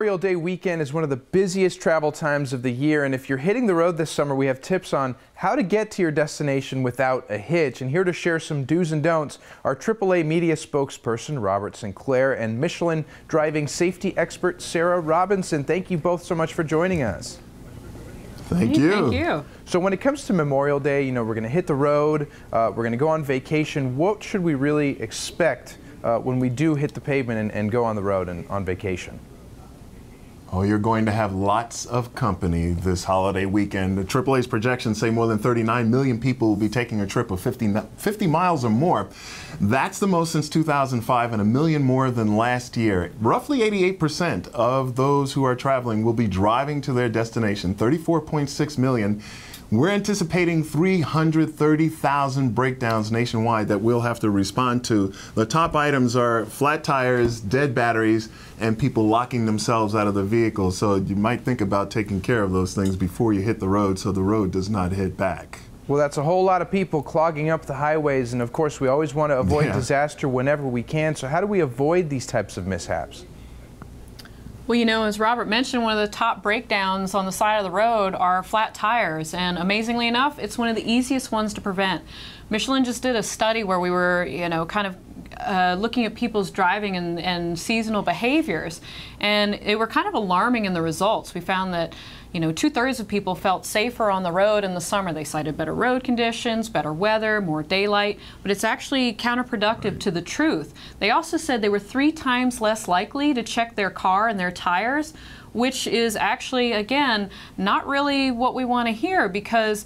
Memorial Day weekend is one of the busiest travel times of the year, and if you're hitting the road this summer, we have tips on how to get to your destination without a hitch. And here to share some do's and don'ts are AAA media spokesperson Robert Sinclair and Michelin driving safety expert Sarah Robinson. Thank you both so much for joining us. Thank you. Thank you. So when it comes to Memorial Day, you know, we're going to hit the road, we're going to go on vacation. What should we really expect when we do hit the pavement and go on the road and on vacation? Oh, you're going to have lots of company this holiday weekend. The AAA's projections say more than 39 million people will be taking a trip of 50 miles or more. That's the most since 2005 and a million more than last year. Roughly 88% of those who are traveling will be driving to their destination, 34.6 million. We're anticipating 330,000 breakdowns nationwide that we'll have to respond to. The top items are flat tires, dead batteries, and people locking themselves out of the vehicle. So you might think about taking care of those things before you hit the road so the road does not hit back. Well, that's a whole lot of people clogging up the highways, and of course we always want to avoid disaster whenever we can. So how do we avoid these types of mishaps? Well, you know, as Robert mentioned, one of the top breakdowns on the side of the road are flat tires, and amazingly enough, it's one of the easiest ones to prevent. Michelin just did a study where we were, you know, kind of looking at people's driving and seasonal behaviors, and they were kind of alarming in the results. We found that, you know, 2/3 of people felt safer on the road in the summer. They cited better road conditions, better weather, more daylight, but it's actually counterproductive to the truth. They also said they were 3 times less likely to check their car and their tires, which is actually, again, not really what we want to hear, because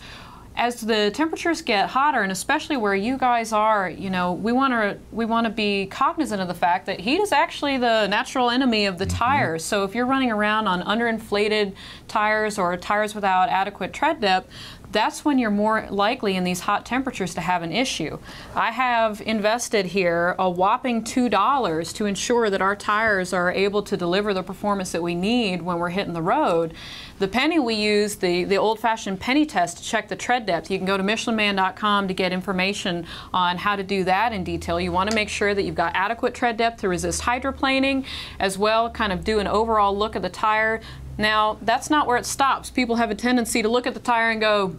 as the temperatures get hotter, and especially where you guys are, you know, we want to be cognizant of the fact that heat is actually the natural enemy of the tires. So if you're running around on underinflated tires or tires without adequate tread depth, that's when you're more likely in these hot temperatures to have an issue. I have invested here a whopping $2 to ensure that our tires are able to deliver the performance that we need when we're hitting the road. The penny we use, the old-fashioned penny test to check the tread depth. You can go to michelinman.com to get information on how to do that in detail. You want to make sure that you've got adequate tread depth to resist hydroplaning, as well kind of do an overall look at the tire. Now, that's not where it stops. People have a tendency to look at the tire and go,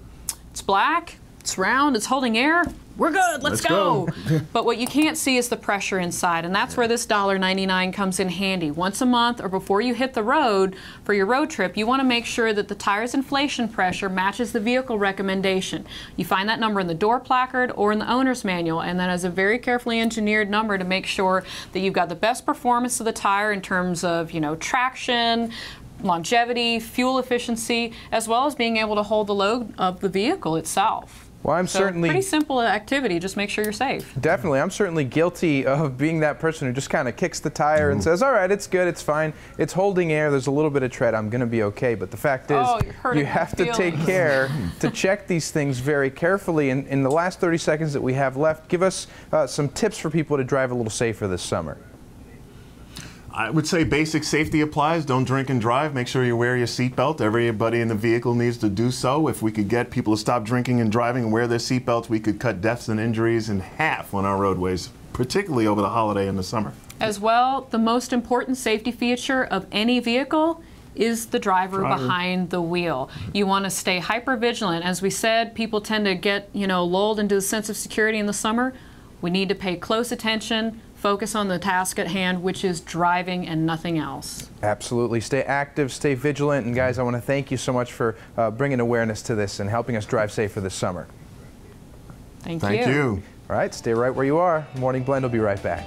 it's black, it's round, it's holding air, we're good, let's go. But what you can't see is the pressure inside, and that's where this $1.99 comes in handy. Once a month or before you hit the road for your road trip, you want to make sure that the tire's inflation pressure matches the vehicle recommendation. You find that number in the door placard or in the owner's manual, and that is a very carefully engineered number to make sure that you've got the best performance of the tire in terms of, you know, traction, longevity, fuel efficiency, as well as being able to hold the load of the vehicle itself. Well, I'm certainly pretty simple activity. Just make sure you're safe. Definitely. I'm certainly guilty of being that person who just kind of kicks the tire and says, all right, it's good, it's fine, it's holding air, there's a little bit of tread, I'm going to be okay. But the fact is, you have to take care to check these things very carefully. And in the last 30 seconds that we have left, give us some tips for people to drive a little safer this summer. I would say basic safety applies. Don't drink and drive. Make sure you wear your seatbelt. Everybody in the vehicle needs to do so. If we could get people to stop drinking and driving and wear their seatbelts, we could cut deaths and injuries in half on our roadways, particularly over the holiday in the summer. As well, the most important safety feature of any vehicle is the driver behind the wheel. You want to stay hyper vigilant. As we said, people tend to get, you know, lulled into a sense of security in the summer. We need to pay close attention. Focus on the task at hand, which is driving and nothing else. Absolutely. Stay active, stay vigilant. And guys, I want to thank you so much for bringing awareness to this and helping us drive safer this summer. Thank you. All right, stay right where you are. Morning Blend will be right back.